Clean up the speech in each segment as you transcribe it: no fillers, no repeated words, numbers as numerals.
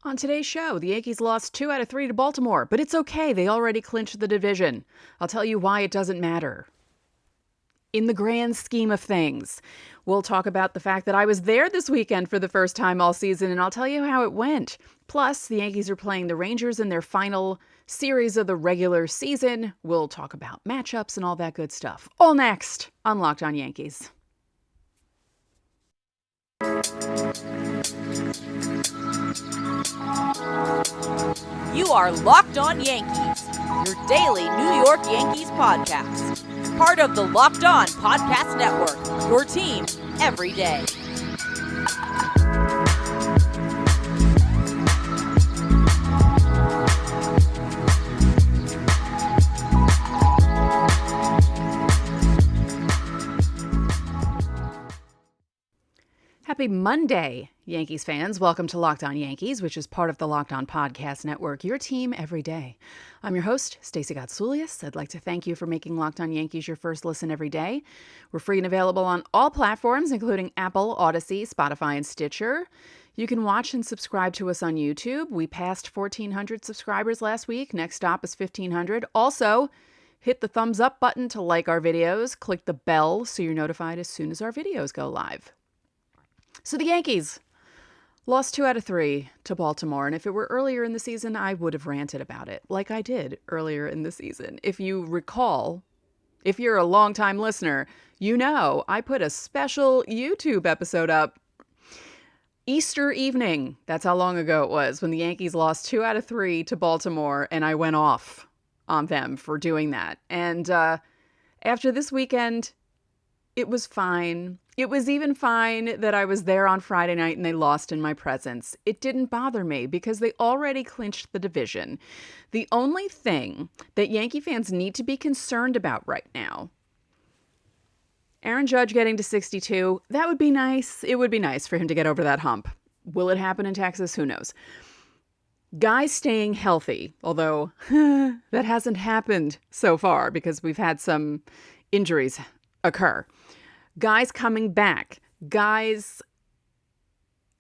On today's show, the Yankees lost 2 out of 3 to Baltimore, but it's okay. They already clinched the division. I'll tell you why it doesn't matter. In the grand scheme of things, we'll talk about the fact that I was there this weekend for the first time all season, and I'll tell you how it went. Plus, the Yankees are playing the Rangers in their final series of the regular season. We'll talk about matchups and all that good stuff. All next on Locked On Yankees. You are Locked On Yankees, your daily New York Yankees podcast. Part of the Locked On Podcast Network, your team every day. Happy Monday, Yankees fans. Welcome to Locked On Yankees, which is part of the Locked On Podcast Network, your team every day. I'm your host, Stacey. I'd like to thank you for making Locked On Yankees your first listen every day. We're free and available on all platforms, including Apple, Odyssey, Spotify, and Stitcher. You can watch and subscribe to us on YouTube. We passed 1,400 subscribers last week. Next stop is 1,500. Also, hit the thumbs up button to like our videos. Click the bell so you're notified as soon as our videos go live. So the Yankees lost 2 out of 3 to Baltimore, and if it were earlier in the season, I would have ranted about it, like I did earlier in the season. If you recall, if you're a longtime listener, you know I put a special YouTube episode up Easter evening. That's how long ago it was, when the Yankees lost 2 out of 3 to Baltimore, and I went off on them for doing that. And after this weekend, it was fine. It was even fine that I was there on Friday night and they lost in my presence. It didn't bother me because they already clinched the division. The only thing that Yankee fans need to be concerned about right now, Aaron Judge getting to 62, that would be nice. It would be nice for him to get over that hump. Will it happen in Texas? Who knows? Guys staying healthy, although that hasn't happened so far because we've had some injuries occur. Guys coming back, guys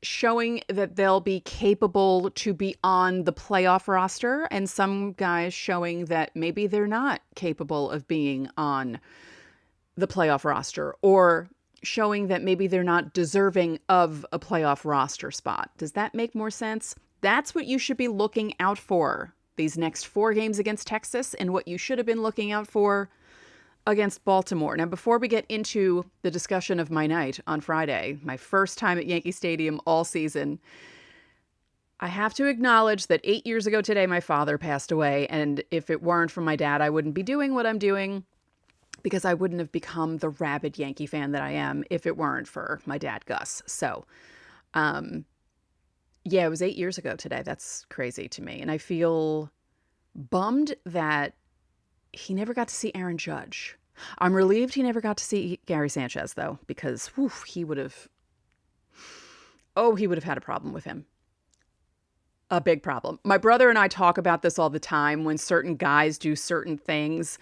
showing that they'll be capable to be on the playoff roster, and some guys showing that maybe they're not capable of being on the playoff roster, or showing that maybe they're not deserving of a playoff roster spot. Does that make more sense? That's what you should be looking out for these next 4 games against Texas, and what you should have been looking out for against Baltimore. Now, before we get into the discussion of my night on Friday, my first time at Yankee Stadium all season, I have to acknowledge that 8 years ago today, my father passed away. And if it weren't for my dad, I wouldn't be doing what I'm doing, because I wouldn't have become the rabid Yankee fan that I am if it weren't for my dad, Gus. So, yeah, it was 8 years ago today. That's crazy to me. And I feel bummed that he never got to see Aaron Judge. I'm relieved he never got to see Gary Sanchez, though, because he would have had a problem with him. A big problem. My brother and I talk about this all the time. When certain guys do certain things,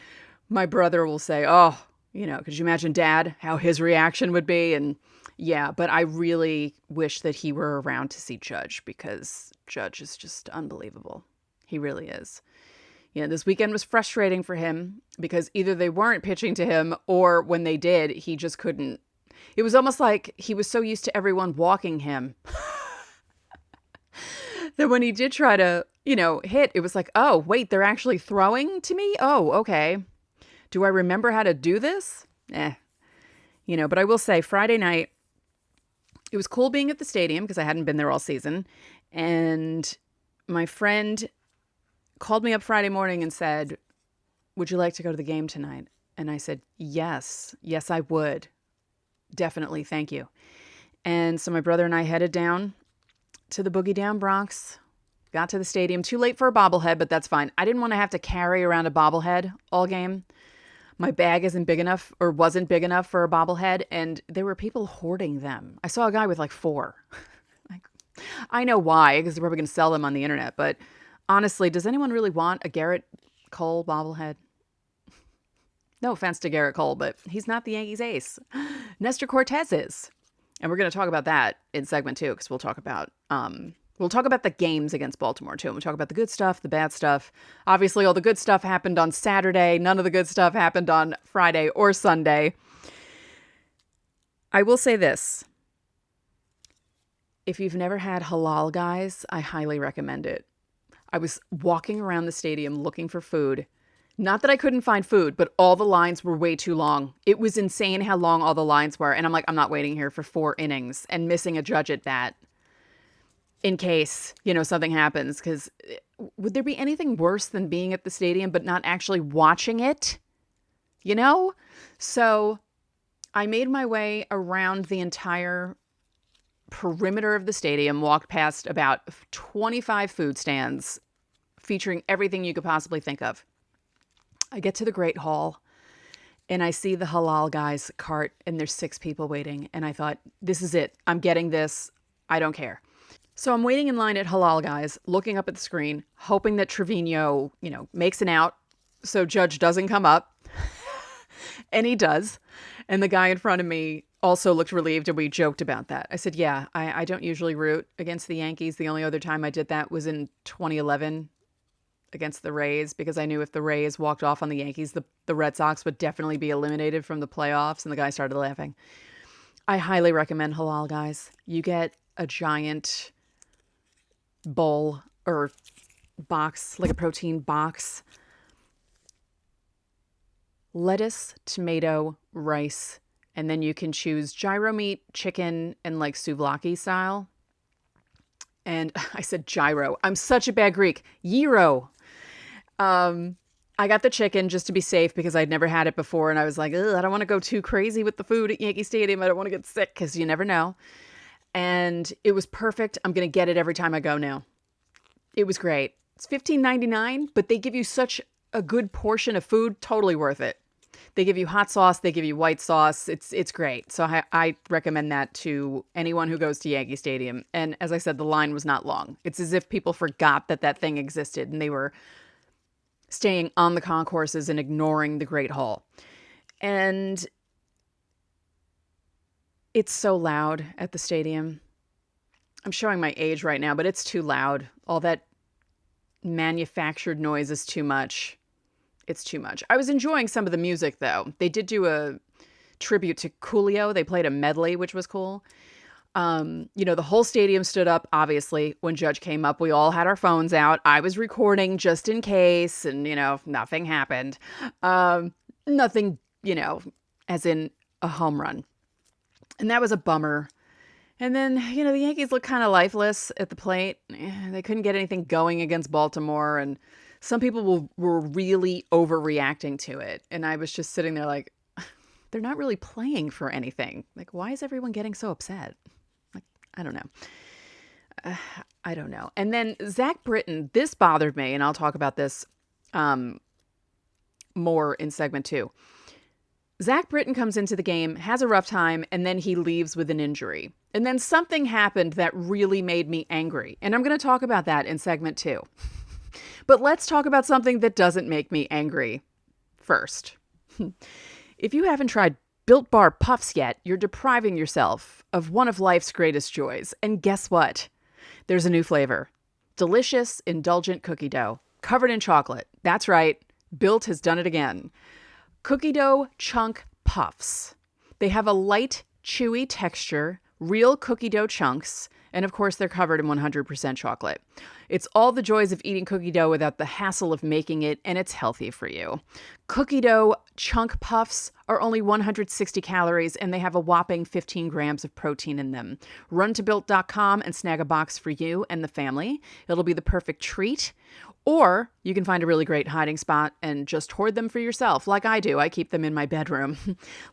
my brother will say, could you imagine Dad, how his reaction would be? And yeah, but I really wish that he were around to see Judge, because Judge is just unbelievable. He really is. This weekend was frustrating for him because either they weren't pitching to him, or when they did, he just couldn't. It was almost like he was so used to everyone walking him that when he did try to, hit, it was like, oh, wait, they're actually throwing to me? Oh, okay. Do I remember how to do this? But I will say Friday night, it was cool being at the stadium because I hadn't been there all season. And my friend called me up Friday morning and said, would you like to go to the game tonight? And I said, yes, I would. Definitely. Thank you. And so my brother and I headed down to the Boogie Down Bronx, got to the stadium, too late for a bobblehead, but that's fine. I didn't want to have to carry around a bobblehead all game. My bag isn't big enough, or wasn't big enough for a bobblehead. And there were people hoarding them. I saw a guy with like 4. I know why, because they're probably going to sell them on the internet, but honestly, does anyone really want a Garrett Cole bobblehead? No offense to Garrett Cole, but he's not the Yankees ace. Nestor Cortez is. And we're going to talk about that in segment 2, because we'll talk about We'll talk about the games against Baltimore, too. We'll talk about the good stuff, the bad stuff. Obviously, all the good stuff happened on Saturday. None of the good stuff happened on Friday or Sunday. I will say this. If you've never had halal, guys, I highly recommend it. I was walking around the stadium looking for food. Not that I couldn't find food, but all the lines were way too long. It was insane how long all the lines were. And I'm like, I'm not waiting here for 4 innings and missing a judge at bat in case, something happens. Because would there be anything worse than being at the stadium but not actually watching it? So I made my way around the entire perimeter of the stadium, walked past about 25 food stands featuring everything you could possibly think of. I get to the Great Hall and I see the halal guy's cart and there's 6 people waiting. And I thought, this is it. I'm getting this. I don't care. So I'm waiting in line at halal guys, looking up at the screen, hoping that Trevino, makes an out so Judge doesn't come up. And he does. And the guy in front of me also looked relieved, and we joked about that. I said, yeah, I don't usually root against the Yankees. The only other time I did that was in 2011 against the Rays, because I knew if the Rays walked off on the Yankees, the Red Sox would definitely be eliminated from the playoffs. And the guy started laughing. I highly recommend halal, guys. You get a giant bowl or box, like a protein box. Lettuce, tomato, rice, and then you can choose gyro meat, chicken, and like souvlaki style. And I said gyro. I'm such a bad Greek. Gyro. I got the chicken just to be safe because I'd never had it before. And I was like, I don't want to go too crazy with the food at Yankee Stadium. I don't want to get sick because you never know. And it was perfect. I'm going to get it every time I go now. It was great. It's $15.99, but they give you such a good portion of food. Totally worth it. They give you hot sauce. They give you white sauce. It's great. So I recommend that to anyone who goes to Yankee Stadium. And as I said, the line was not long. It's as if people forgot that thing existed and they were staying on the concourses and ignoring the Great Hall. And it's so loud at the stadium. I'm showing my age right now, but it's too loud. All that manufactured noise is too much. It's too much. I was enjoying some of the music, though. They did do a tribute to Coolio. They played a medley, which was cool. The whole stadium stood up, obviously, when Judge came up. We all had our phones out. I was recording just in case, and, nothing happened. Nothing, as in a home run. And that was a bummer. And then, the Yankees looked kind of lifeless at the plate. They couldn't get anything going against Baltimore, and some people were really overreacting to it. And I was just sitting there like, they're not really playing for anything. Like, why is everyone getting so upset? Like, I don't know. I don't know. And then Zach Britton, this bothered me, and I'll talk about this more in segment 2. Zach Britton comes into the game, has a rough time, and then he leaves with an injury. And then something happened that really made me angry. And I'm going to talk about that in segment 2. But let's talk about something that doesn't make me angry first. If you haven't tried Built Bar Puffs yet, you're depriving yourself of one of life's greatest joys. And guess what? There's a new flavor. Delicious, indulgent cookie dough, covered in chocolate. That's right. Built has done it again. Cookie dough chunk puffs. They have a light, chewy texture, real cookie dough chunks, and of course they're covered in 100% chocolate. It's all the joys of eating cookie dough without the hassle of making it, and it's healthy for you. Cookie dough chunk puffs are only 160 calories, and they have a whopping 15 grams of protein in them. Run to Built.com and snag a box for you and the family. It'll be the perfect treat. Or you can find a really great hiding spot and just hoard them for yourself, like I do. I keep them in my bedroom.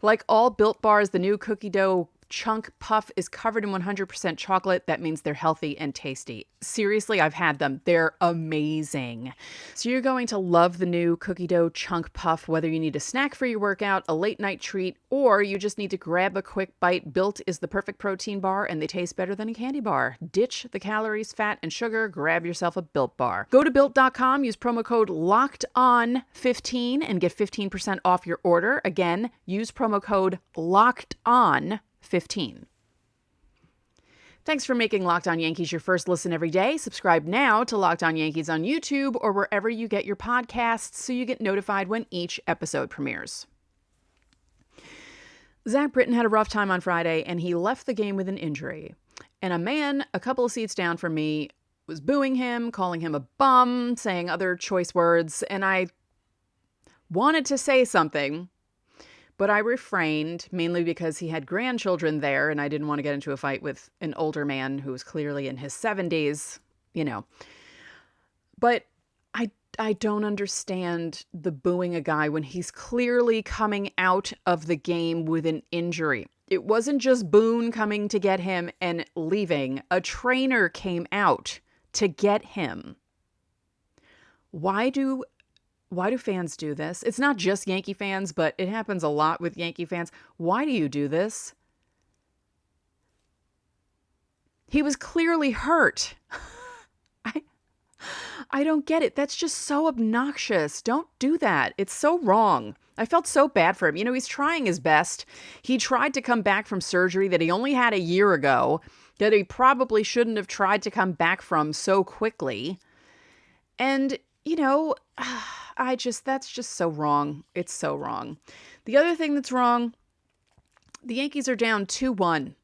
Like all Built Bars, the new cookie dough chunk puff is covered in 100% chocolate. That means they're healthy and tasty. Seriously, I've had them. They're amazing. So you're going to love the new cookie dough chunk puff, whether you need a snack for your workout, a late night treat, or you just need to grab a quick bite. Built is the perfect protein bar, and they taste better than a candy bar. Ditch the calories, fat, and sugar. Grab yourself a Built Bar. Go to Built.com, use promo code LOCKEDON15 and get 15% off your order. Again, use promo code LOCKEDON15. Thanks for making Locked On Yankees your first listen every day. Subscribe now to Locked On Yankees on YouTube or wherever you get your podcasts so you get notified when each episode premieres. Zach Britton had a rough time on Friday, and he left the game with an injury. And a man a couple of seats down from me was booing him, calling him a bum, saying other choice words, and I wanted to say something, but I refrained, mainly because he had grandchildren there, and I didn't want to get into a fight with an older man who was clearly in his 70s, But I don't understand the booing a guy when he's clearly coming out of the game with an injury. It wasn't just Boone coming to get him and leaving. A trainer came out to get him. Why do fans do this? It's not just Yankee fans, but it happens a lot with Yankee fans. Why do you do this? He was clearly hurt. I don't get it. That's just so obnoxious. Don't do that. It's so wrong. I felt so bad for him. He's trying his best. He tried to come back from surgery that he only had a year ago, that he probably shouldn't have tried to come back from so quickly. And, that's just so wrong. It's so wrong. The other thing that's wrong, the Yankees are down 2-1.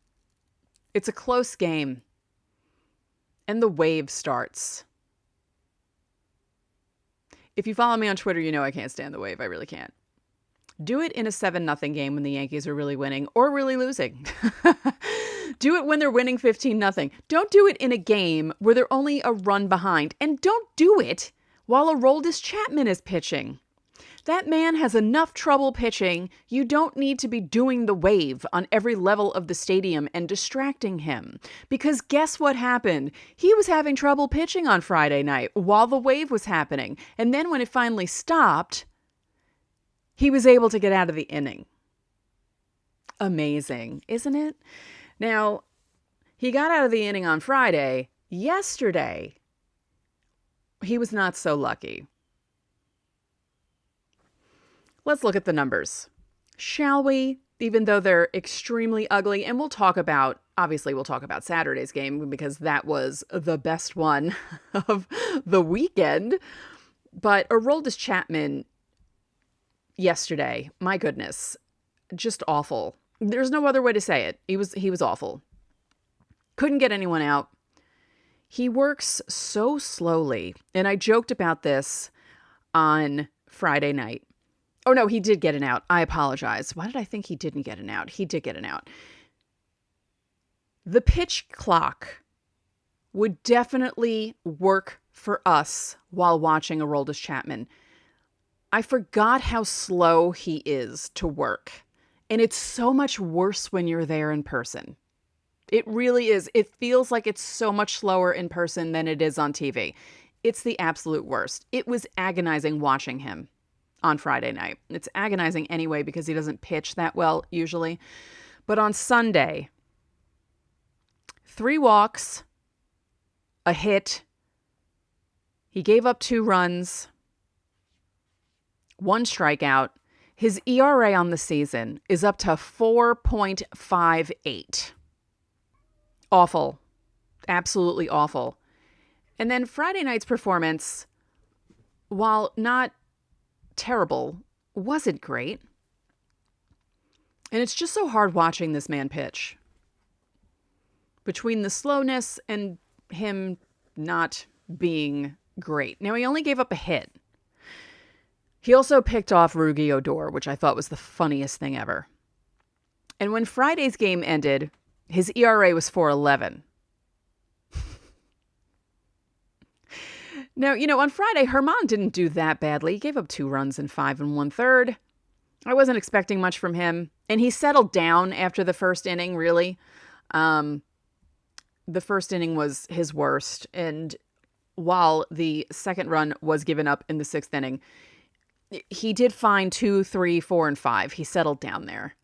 It's a close game. And the wave starts. If you follow me on Twitter, you know I can't stand the wave. I really can't. Do it in a 7-0 game when the Yankees are really winning or really losing. Do it when they're winning 15-0. Don't do it in a game where they're only a run behind. And don't do it while Aroldis Chapman is pitching. That man has enough trouble pitching. You don't need to be doing the wave on every level of the stadium and distracting him. Because guess what happened? He was having trouble pitching on Friday night while the wave was happening. And then when it finally stopped, he was able to get out of the inning. Amazing, isn't it? Now, he got out of the inning on Friday. Yesterday, he was not so lucky. Let's look at the numbers, shall we? Even though they're extremely ugly. And we'll talk about Saturday's game because that was the best one of the weekend. But Aroldis Chapman yesterday, my goodness, just awful. There's no other way to say it. He was awful. Couldn't get anyone out. He works so slowly. And I joked about this on Friday night. Oh, no, he did get an out. I apologize. Why did I think he didn't get an out? He did get an out. The pitch clock would definitely work for us while watching Aroldis Chapman. I forgot how slow he is to work. And it's so much worse when you're there in person. It really is. It feels like it's so much slower in person than it is on TV. It's the absolute worst. It was agonizing watching him on Friday night. It's agonizing anyway because he doesn't pitch that well usually. But on Sunday, 3 walks, a hit. He gave up 2 runs, 1 strikeout. His ERA on the season is up to 4.58. Awful. Absolutely awful. And then Friday night's performance, while not terrible, wasn't great. And it's just so hard watching this man pitch. Between the slowness and him not being great. Now, he only gave up a hit. He also picked off Rugi Odor, which I thought was the funniest thing ever. And when Friday's game ended, his ERA was 4.11. Now, on Friday, Herman didn't do that badly. He gave up 2 runs in 5 1/3. I wasn't expecting much from him. And he settled down after the first inning, really. The first inning was his worst. And while the second run was given up in the 6th inning, he did find 2, 3, 4, and 5. He settled down there.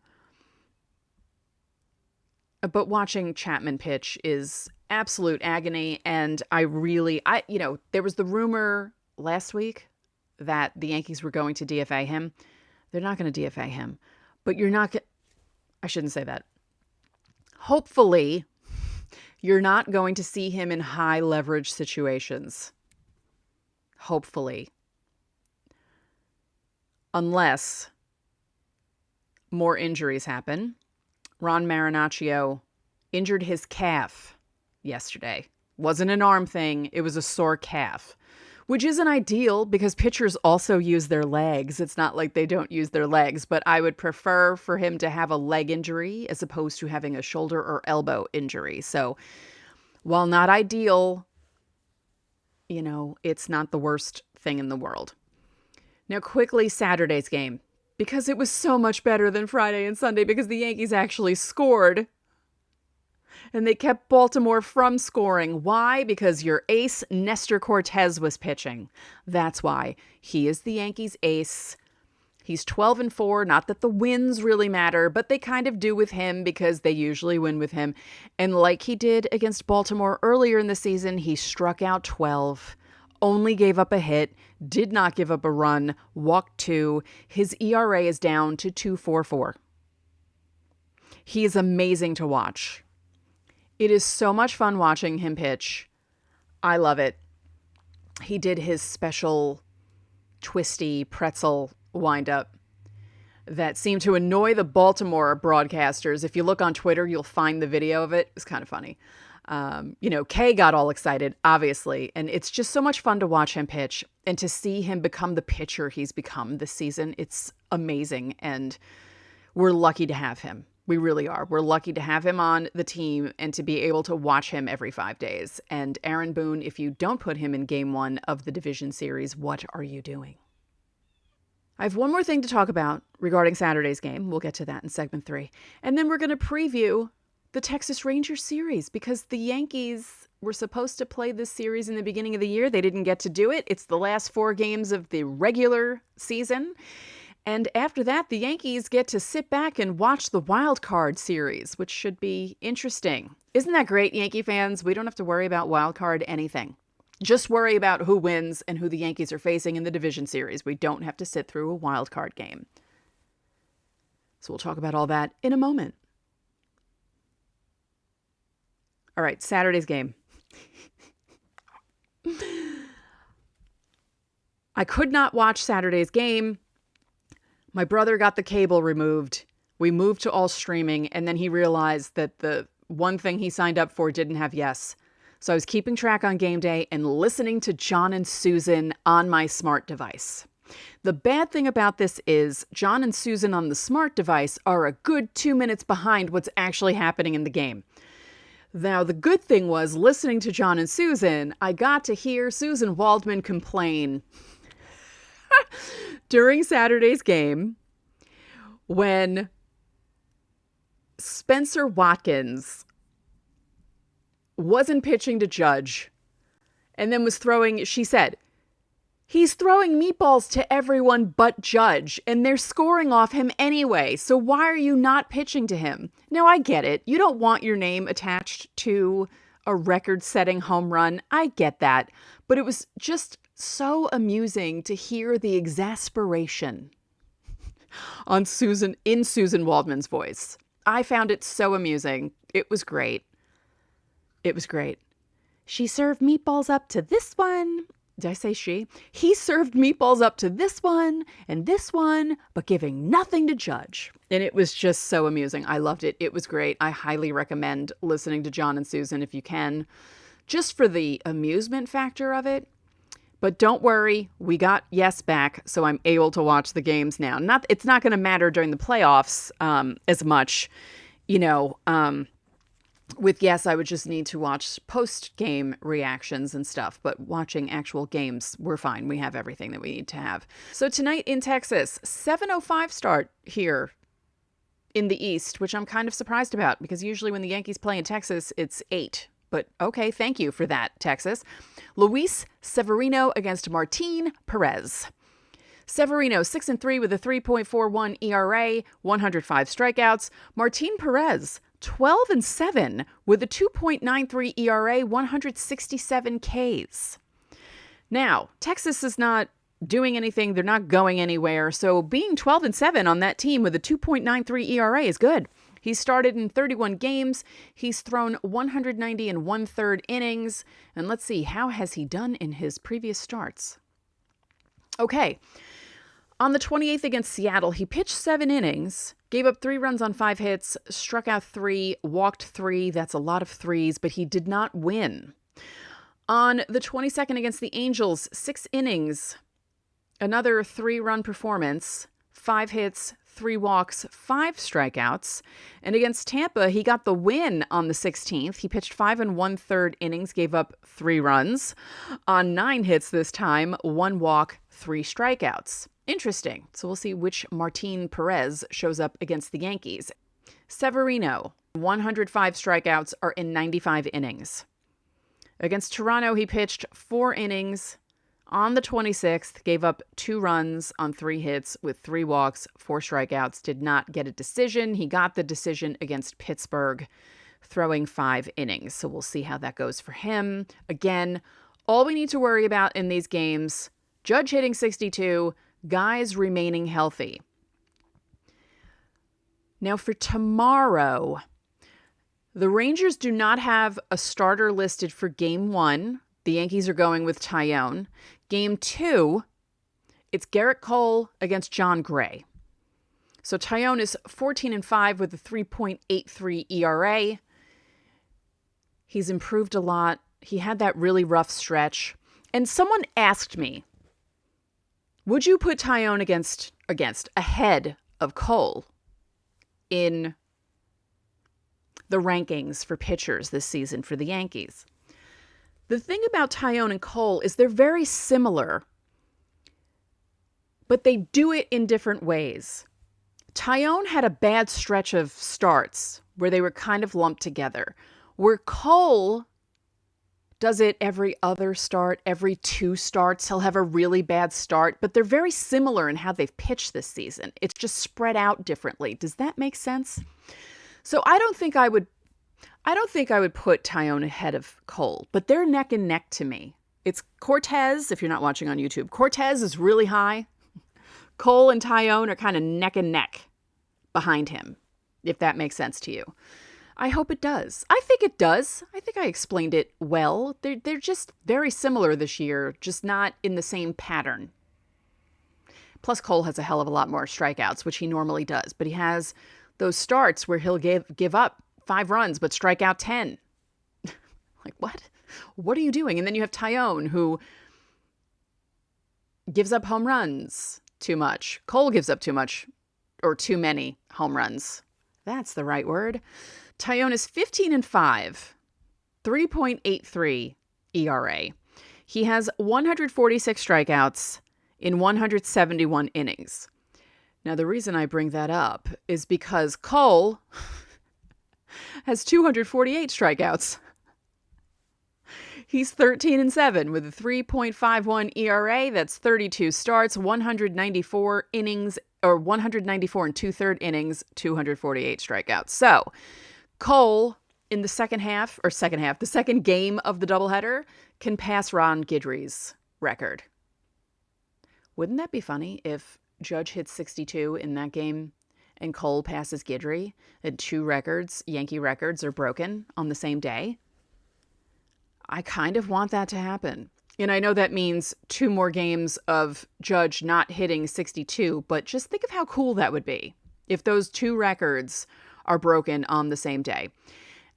But watching Chapman pitch is absolute agony. And there was the rumor last week that the Yankees were going to DFA him. They're not going to DFA him. But I shouldn't say that. Hopefully, You're not going to see him in high leverage situations. Hopefully. Unless more injuries happen. Ron Marinaccio injured his calf yesterday. Wasn't an arm thing. It was a sore calf, which isn't ideal because pitchers also use their legs. It's not like they don't use their legs, but I would prefer for him to have a leg injury as opposed to having a shoulder or elbow injury. So while not ideal, it's not the worst thing in the world. Now, quickly, Saturday's game, because it was so much better than Friday and Sunday because the Yankees actually scored. And they kept Baltimore from scoring. Why? Because your ace, Nestor Cortez, was pitching. That's why. He is the Yankees' ace. He's 12-4. Not that the wins really matter, but they kind of do with him because they usually win with him. And like he did against Baltimore earlier in the season, he struck out 12, only gave up a hit, did not give up a run, walked 2. His ERA is down to 2.44. He is amazing to watch. It is so much fun watching him pitch. I love it. He did his special twisty pretzel windup that seemed to annoy the Baltimore broadcasters. If you look on Twitter, you'll find the video of it. It's kind of funny. Kay got all excited, obviously, and it's just so much fun to watch him pitch and to see him become the pitcher he's become this season. It's amazing, and we're lucky to have him. We really are. We're lucky to have him on the team and to be able to watch him every 5 days. And Aaron Boone, if you don't put him in game 1 of the division series, what are you doing? I have one more thing to talk about regarding Saturday's game. We'll get to that in segment 3. And then we're going to preview the Texas Rangers series because the Yankees were supposed to play this series in the beginning of the year. They didn't get to do it. It's the last 4 games of the regular season. And after that, the Yankees get to sit back and watch the wild card series, which should be interesting. Isn't that great, Yankee fans? We don't have to worry about wild card anything. Just worry about who wins and who the Yankees are facing in the division series. We don't have to sit through a wild card game. So we'll talk about all that in a moment. All right, Saturday's game. I could not watch Saturday's game. My brother got the cable removed. We moved to all streaming, and then he realized that the one thing he signed up for didn't have yes. So I was keeping track on game day and listening to John and Susan on my smart device. The bad thing about this is John and Susan on the smart device are a good 2 minutes behind what's actually happening in the game. Now, the good thing was listening to John and Susan, I got to hear Susan Waldman complain during Saturday's game when Spencer Watkins wasn't pitching to Judge and then was throwing, she said, he's throwing meatballs to everyone but Judge, and they're scoring off him anyway, so why are you not pitching to him? Now, I get it. You don't want your name attached to a record-setting home run. I get that. But it was just so amusing to hear the exasperation in Susan Waldman's voice. I found it so amusing. It was great. It was great. She served meatballs up to this one. Did I say she? He served meatballs up to this one, but giving nothing to Judge. And it was just so amusing. I loved it. It was great. I highly recommend listening to John and Susan if you can, just for the amusement factor of it. But don't worry, we got yes back, so I'm able to watch the games now. It's not going to matter during the playoffs as much, with yes, I would just need to watch post-game reactions and stuff, but watching actual games, we're fine. We have everything that we need to have. So tonight in Texas, 7:05 start here in the East, which I'm kind of surprised about because usually when the Yankees play in Texas, it's 8. But okay, thank you for that, Texas. Luis Severino against Martin Perez. Severino, 6-3 with a 3.41 ERA, 105 strikeouts. Martin Perez, 12-7 with a 2.93 ERA, 167 Ks. Now, Texas is not doing anything. They're not going anywhere. So being 12-7 on that team with a 2.93 ERA is good. He started in 31 games. He's thrown 190 and 1/3 innings. And let's see, how has he done in his previous starts? Okay. On the 28th against Seattle, he pitched 7 innings, gave up 3 runs on 5 hits, struck out 3, walked 3. That's a lot of threes, but he did not win. On the 22nd against the Angels, 6 innings, another 3-run performance, 5 hits, 3 walks, 5 strikeouts. And against Tampa, he got the win on the 16th. He pitched 5 1/3 innings, gave up 3 runs on 9 hits this time, 1 walk, 3 strikeouts. Interesting. So we'll see which Martin Perez shows up against the Yankees. Severino, 105 strikeouts are in 95 innings. Against Toronto, he pitched 4 innings. On the 26th, gave up 2 runs on 3 hits with 3 walks, 4 strikeouts, did not get a decision. He got the decision against Pittsburgh, throwing 5 innings. So we'll see how that goes for him. Again, all we need to worry about in these games, Judge hitting 62, guys remaining healthy. Now for tomorrow, the Rangers do not have a starter listed for Game 1. The Yankees are going with Tyone. Game 2, it's Garrett Cole against John Gray. So Tyone is 14-5 with a 3.83 ERA. He's improved a lot. He had that really rough stretch. And someone asked me, would you put Tyone ahead of Cole in the rankings for pitchers this season for the Yankees? The thing about Tyone and Cole is they're very similar, but they do it in different ways. Tyone had a bad stretch of starts where they were kind of lumped together, where Cole does it every other start, every 2 starts. He'll have a really bad start, but they're very similar in how they've pitched this season. It's just spread out differently. Does that make sense? So I don't think I would put Tyone ahead of Cole, but they're neck and neck to me. It's Cortez, if you're not watching on YouTube. Cortez is really high. Cole and Tyone are kind of neck and neck behind him, if that makes sense to you. I hope it does. I think it does. I think I explained it well. They're just very similar this year, just not in the same pattern. Plus, Cole has a hell of a lot more strikeouts, which he normally does, but he has those starts where he'll give up 5 runs, but strike out 10. Like, what? What are you doing? And then you have Tyone, who gives up home runs too much. Cole gives up too much, or too many home runs. That's the right word. Tyone is 15-5, 3.83 ERA. He has 146 strikeouts in 171 innings. Now, the reason I bring that up is because Cole has 248 strikeouts. He's 13-7 with a 3.51 ERA. That's 32 starts, 194 innings, or 194 and 2/3 innings, 248 strikeouts. So Cole in the second game of the doubleheader can pass Ron Guidry's record. Wouldn't that be funny if Judge hits 62 in that game and Cole passes Guidry, and 2 records, Yankee records, are broken on the same day? I kind of want that to happen. And I know that means 2 more games of Judge not hitting 62, but just think of how cool that would be if those 2 records are broken on the same day.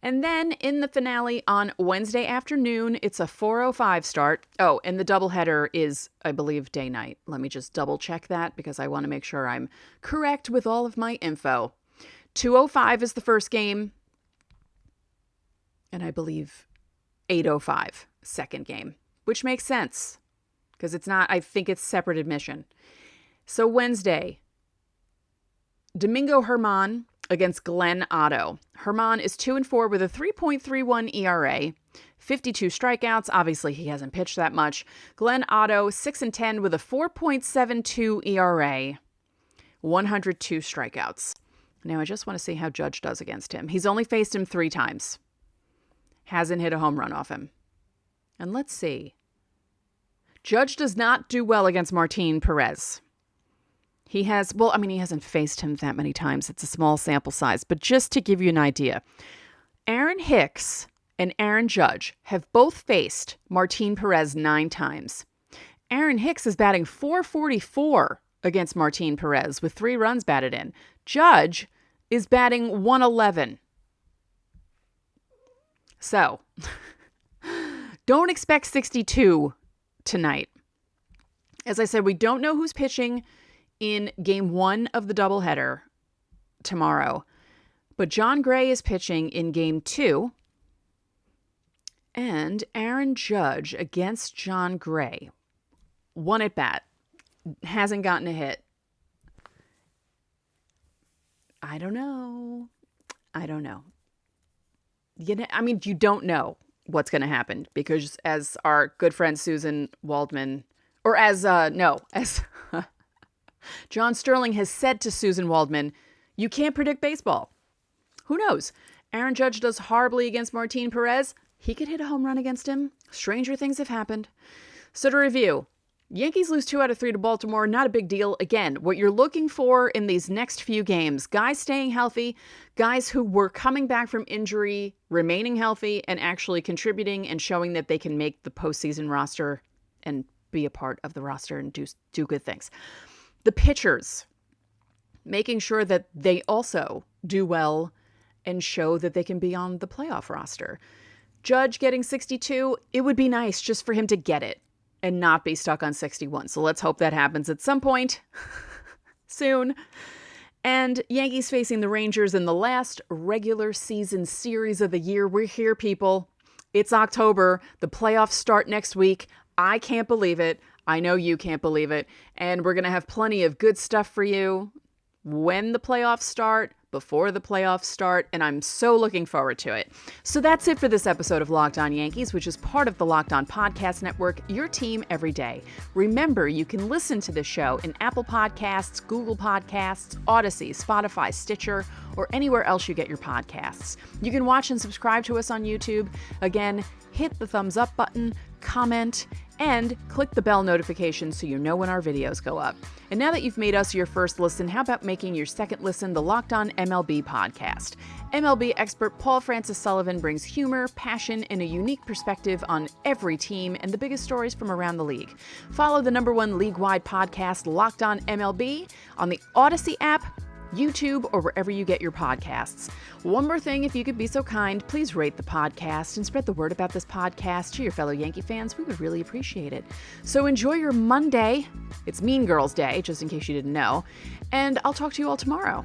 And then in the finale on Wednesday afternoon, it's a 4:05 start. Oh, and the doubleheader is, I believe, day-night. Let me just double-check that because I want to make sure I'm correct with all of my info. 2:05 is the first game, and I believe 8:05 second game, which makes sense because it's not, I think it's separate admission. So Wednesday, Domingo Germán against Glenn Otto. Germán is 2-4 with a 3.31 ERA, 52 strikeouts. Obviously, he hasn't pitched that much. Glenn Otto, 6-10 with a 4.72 ERA, 102 strikeouts. Now, I just want to see how Judge does against him. He's only faced him 3 times. Hasn't hit a home run off him. And let's see. Judge does not do well against Martin Perez. He hasn't faced him that many times. It's a small sample size. But just to give you an idea, Aaron Hicks and Aaron Judge have both faced Martin Perez 9 times. Aaron Hicks is batting .444 against Martin Perez with 3 runs batted in. Judge is batting .111. So, don't expect 62 tonight. As I said, we don't know who's pitching in game 1 of the doubleheader tomorrow. But John Gray is pitching in game 2. And Aaron Judge against John Gray. 1 at bat. Hasn't gotten a hit. I don't know. You don't know what's going to happen because as our good friend Susan Waldman, or as John Sterling has said to Susan Waldman, you can't predict baseball. Who knows? Aaron Judge does horribly against Martin Perez. He could hit a home run against him. Stranger things have happened. So to review, Yankees lose 2 out of 3 to Baltimore. Not a big deal. Again, what you're looking for in these next few games, guys staying healthy, guys who were coming back from injury, remaining healthy, and actually contributing and showing that they can make the postseason roster and be a part of the roster and do good things. The pitchers, making sure that they also do well and show that they can be on the playoff roster. Judge getting 62, it would be nice just for him to get it and not be stuck on 61. So let's hope that happens at some point soon. And Yankees facing the Rangers in the last regular season series of the year. We're here, people. It's October. The playoffs start next week. I can't believe it. I know you can't believe it. And we're going to have plenty of good stuff for you when the playoffs start, before the playoffs start, and I'm so looking forward to it. So that's it for this episode of Locked On Yankees, which is part of the Locked On Podcast Network, your team every day. Remember, you can listen to the show in Apple Podcasts, Google Podcasts, Odyssey, Spotify, Stitcher, or anywhere else you get your podcasts. You can watch and subscribe to us on YouTube. Again, hit the thumbs up button, comment, and click the bell notification so you know when our videos go up. And now that you've made us your first listen, how about making your second listen the Locked On MLB podcast? MLB expert Paul Francis Sullivan brings humor, passion, and a unique perspective on every team and the biggest stories from around the league. Follow the #1 league-wide podcast, Locked On MLB, on the Odyssey app, YouTube, or wherever you get your podcasts. One more thing, if you could be so kind, please rate the podcast and spread the word about this podcast to your fellow Yankee fans. We would really appreciate it. So enjoy your Monday. It's Mean Girls Day, just in case you didn't know. And I'll talk to you all tomorrow.